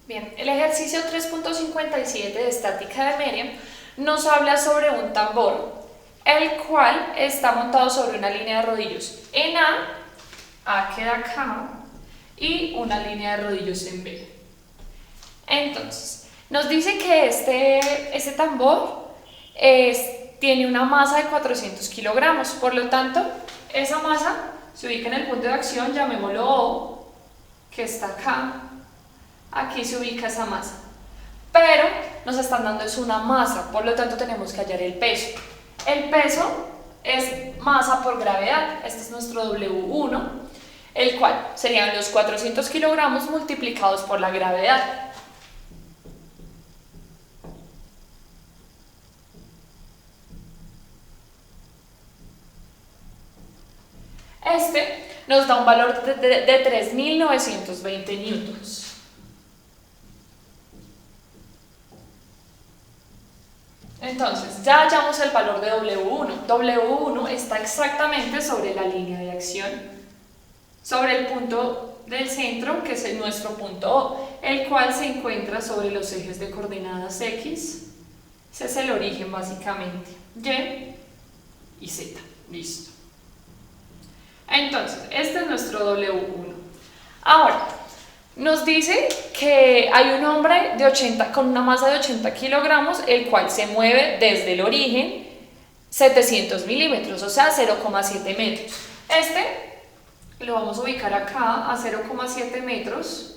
Bien, el ejercicio 3.57 de estática de Merriam nos habla sobre un tambor, el cual está montado sobre una línea de rodillos en A queda acá, y una línea de rodillos en B. Entonces, nos dice que este tambor tiene una masa de 400 kilogramos, por lo tanto, esa masa se ubica en el punto de acción, llamémoslo O, que está acá. Aquí se ubica esa masa, pero nos están dando es una masa, por lo tanto tenemos que hallar el peso. El peso es masa por gravedad, este es nuestro W1, el cual serían los 400 kilogramos multiplicados por la gravedad. Este nos da un valor de 3.920 newtons. Entonces, ya hallamos el valor de W1. W1 está exactamente sobre la línea de acción, sobre el punto del centro, que es nuestro punto O, el cual se encuentra sobre los ejes de coordenadas X. Ese es el origen básicamente, Y y Z. Listo. Entonces, este es nuestro W1. Ahora, nos dice que hay un hombre con una masa de 80 kilogramos, el cual se mueve desde el origen 700 milímetros, o sea, 0,7 metros. Este lo vamos a ubicar acá a 0,7 metros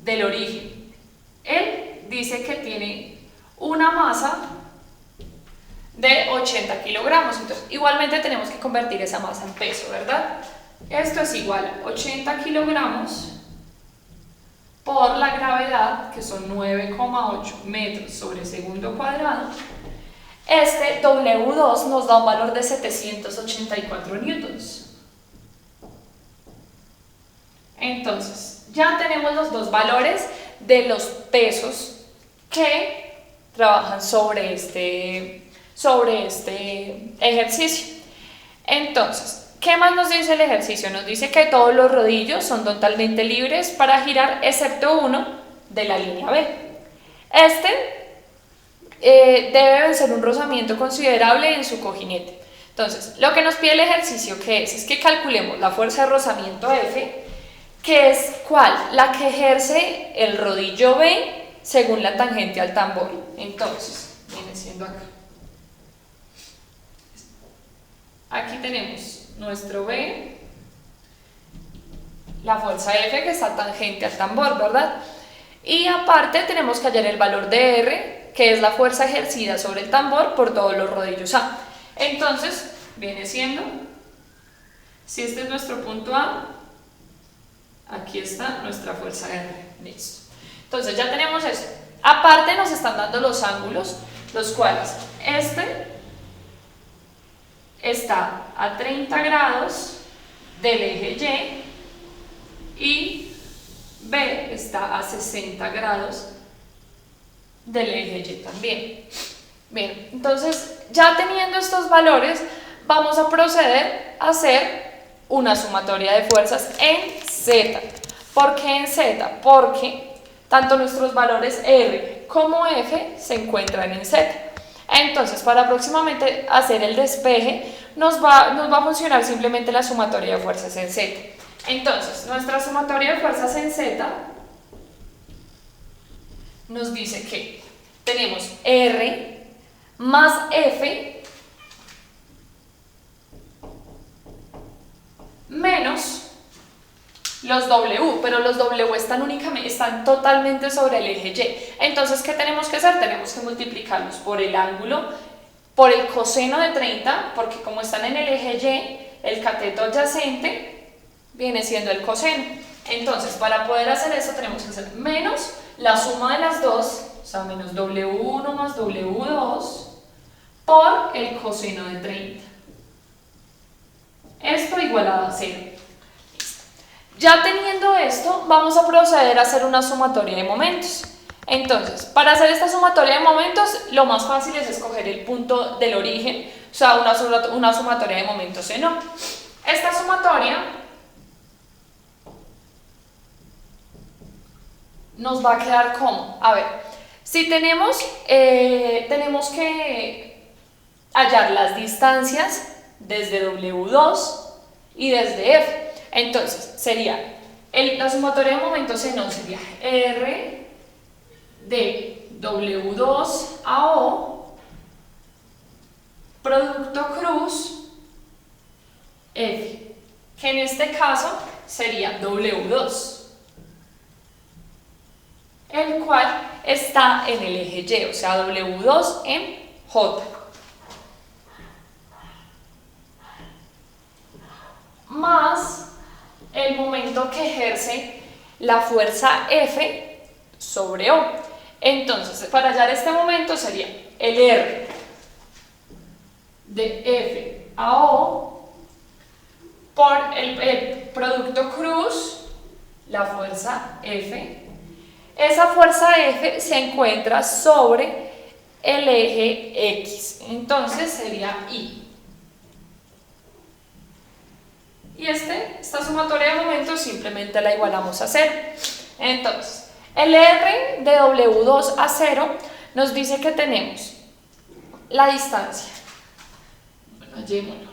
del origen. Él dice que tiene una masa de 80 kilogramos, entonces igualmente tenemos que convertir esa masa en peso, ¿verdad? Esto es igual a 80 kilogramos por la gravedad, que son 9,8 metros sobre segundo cuadrado. Este W2 nos da un valor de 784 newtons. Entonces, ya tenemos los dos valores de los pesos que trabajan sobre este ejercicio. Entonces, ¿qué más nos dice el ejercicio? Nos dice que todos los rodillos son totalmente libres para girar, excepto uno de la línea B. Debe vencer un rozamiento considerable en su cojinete. Entonces, lo que nos pide el ejercicio es que calculemos la fuerza de rozamiento F, que es ¿cuál? La que ejerce el rodillo B según la tangente al tambor. Entonces, viene siendo acá. Aquí tenemos nuestro B, la fuerza F que está tangente al tambor, ¿verdad? Y aparte tenemos que hallar el valor de R, que es la fuerza ejercida sobre el tambor por todos los rodillos A. Entonces, viene siendo, si este es nuestro punto A, aquí está nuestra fuerza R. Listo. Entonces ya tenemos eso. Aparte nos están dando los ángulos, los cuales este está a 30 grados del eje Y B está a 60 grados del eje Y también. Bien, entonces ya teniendo estos valores vamos a proceder a hacer una sumatoria de fuerzas en Z. ¿Por qué en Z? Porque tanto nuestros valores R como F se encuentran en Z. Entonces, para próximamente hacer el despeje, nos va a funcionar simplemente la sumatoria de fuerzas en Z. Entonces, nuestra sumatoria de fuerzas en Z nos dice que tenemos R más F menos los W, pero los W están totalmente sobre el eje Y. Entonces, ¿qué tenemos que hacer? Tenemos que multiplicarlos por el ángulo, por el coseno de 30, porque como están en el eje Y, el cateto adyacente viene siendo el coseno. Entonces, para poder hacer eso tenemos que hacer menos la suma de las dos, o sea, menos W1 más W2 por el coseno de 30. Esto igualado a 0. Ya teniendo esto, vamos a proceder a hacer una sumatoria de momentos. Entonces, para hacer esta sumatoria de momentos, lo más fácil es escoger el punto del origen, o sea, una sumatoria de momentos en O. Esta sumatoria nos va a quedar como, a ver, si tenemos que hallar las distancias desde W2 y desde F. Entonces, sería, la sumatoria de momentos en O sería R de W2 a O, producto cruz F, que en este caso sería W2, el cual está en el eje Y, o sea, W2 en J. Más el momento que ejerce la fuerza F sobre O. Entonces, para hallar este momento sería el R de F a O por el producto cruz, la fuerza F. Esa fuerza F se encuentra sobre el eje X, entonces sería I. Y esta sumatoria de momentos simplemente la igualamos a 0. Entonces, el R de W2 a 0 nos dice que tenemos la distancia, bueno, hallémoslo,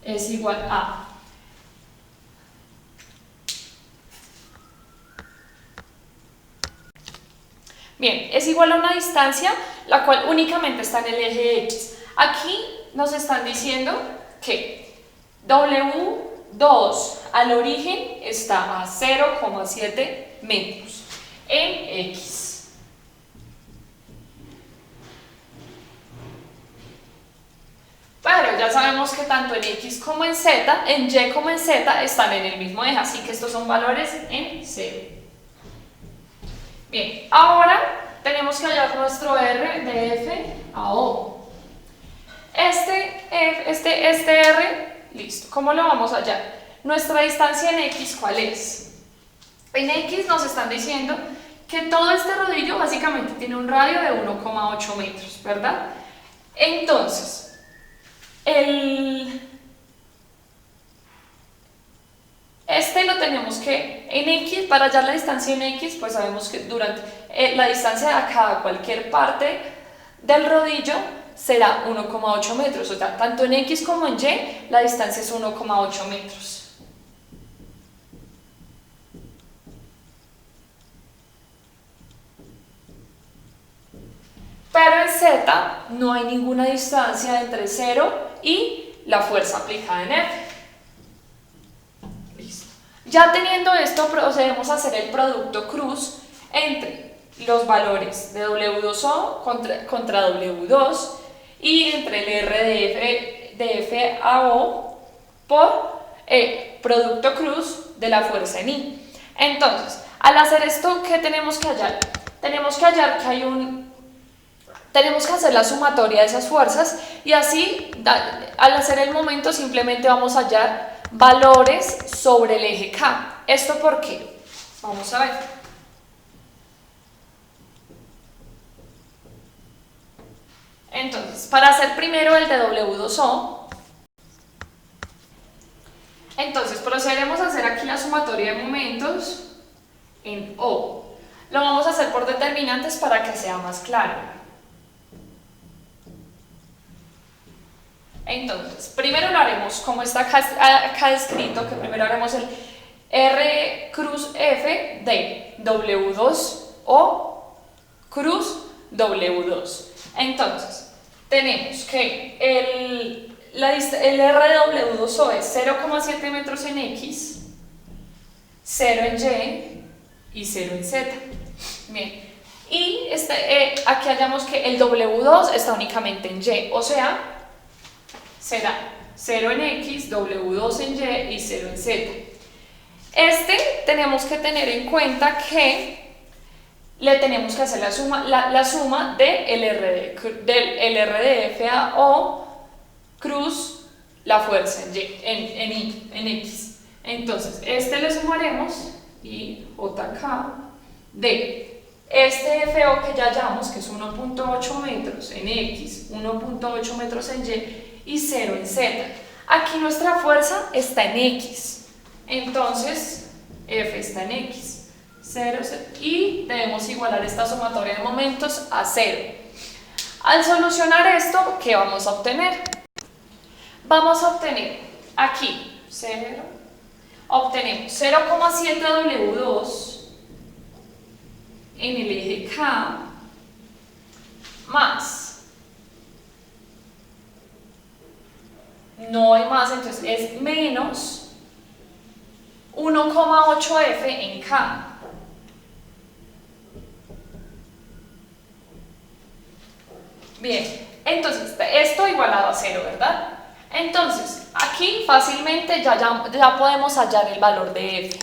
es igual a bien, es igual a una distancia la cual únicamente está en el eje X. Aquí nos están diciendo que W2 al origen está a 0,7 metros en X. Pero ya sabemos que tanto en X como en Z, en Y como en Z están en el mismo eje, así que estos son valores en 0. Bien, ahora tenemos que hallar nuestro R de F a O. Este R, listo, ¿cómo lo vamos a hallar? Nuestra distancia en X, ¿cuál es? En X nos están diciendo que todo este rodillo básicamente tiene un radio de 1,8 metros, ¿verdad? Entonces, lo tenemos que, en X, para hallar la distancia en X, pues sabemos que durante la distancia a cada cualquier parte del rodillo será 1,8 metros, o sea, tanto en X como en Y, la distancia es 1,8 metros. Pero en Z no hay ninguna distancia entre 0 y la fuerza aplicada en F. Listo. Ya teniendo esto, procedemos a hacer el producto cruz entre los valores de W2O contra W2 y entre el R de F a O por el producto cruz de la fuerza en I. Entonces, al hacer esto, ¿qué tenemos que hallar? Tenemos que hallar que tenemos que hacer la sumatoria de esas fuerzas y así, al hacer el momento, simplemente vamos a hallar valores sobre el eje K. ¿Esto por qué? Vamos a ver. Entonces, para hacer primero el de W2O, entonces procederemos a hacer aquí la sumatoria de momentos en O. Lo vamos a hacer por determinantes para que sea más claro. Entonces, primero lo haremos como está acá escrito, que primero haremos el R cruz F de W2O cruz W2. Entonces, tenemos que el R de W2O es 0,7 metros en X, 0 en Y y 0 en Z. Bien, y aquí hallamos que el W2 está únicamente en Y, o sea, será 0 en X, W2 en Y y 0 en Z. Tenemos que tener en cuenta que le tenemos que hacer la suma del R de F a O cruz la fuerza en X. Entonces, le sumaremos y JK de FO que ya hallamos, que es 1,8 metros en X, 1,8 metros en Y 0 en Z. Aquí nuestra fuerza está en X, entonces F está en X. 0, y debemos igualar esta sumatoria de momentos a 0. Al solucionar esto, ¿qué vamos a obtener? Vamos a obtener aquí 0, obtenemos 0,7 W2 en el eje K más, no hay más, entonces es menos 1,8 F en K. Bien, entonces esto igualado a 0, ¿verdad? Entonces, aquí fácilmente ya podemos hallar el valor de F.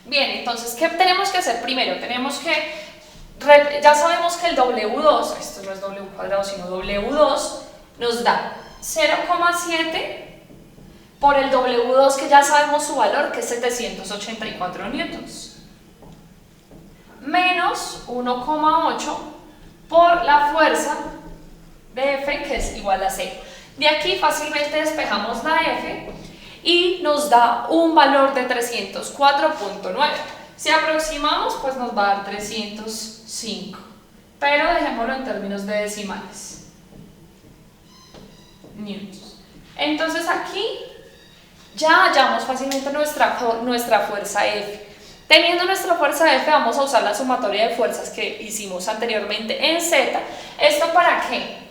Bien, entonces, ¿qué tenemos que hacer primero? Tenemos que, ya sabemos que el W2, esto no es W cuadrado, sino W2, nos da 0,7 por el W2, que ya sabemos su valor, que es 784 newtons, menos 1,8 por la fuerza de F, que es igual a 0. De aquí fácilmente despejamos la F y nos da un valor de 304.9. Si aproximamos, pues nos va a dar 305, pero dejémoslo en términos de decimales. Newtons. Entonces aquí ya hallamos fácilmente nuestra fuerza F. Teniendo nuestra fuerza F, vamos a usar la sumatoria de fuerzas que hicimos anteriormente en Z. ¿Esto para qué?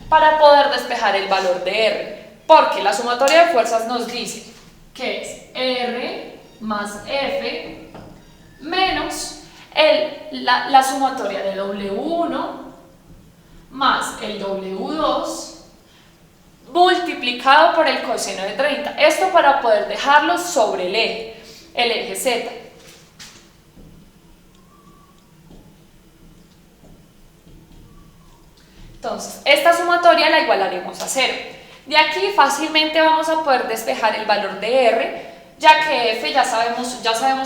Para poder despejar el valor de R, porque la sumatoria de fuerzas nos dice que es R más F menos la sumatoria de W1 más el W2 multiplicado por el coseno de 30. Esto para poder dejarlo sobre el eje Z. Entonces, esta sumatoria la igualaremos a 0. De aquí fácilmente vamos a poder despejar el valor de R, ya que F ya sabemos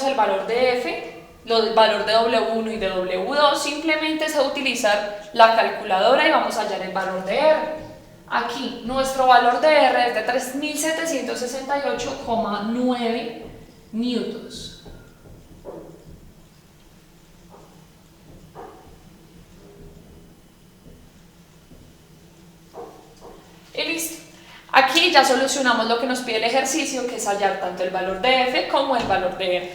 el valor de F, el valor de W1 y de W2, simplemente es utilizar la calculadora y vamos a hallar el valor de R. Aquí nuestro valor de R es de 3768,9 newtons. Y listo. Aquí ya solucionamos lo que nos pide el ejercicio, que es hallar tanto el valor de F como el valor de R.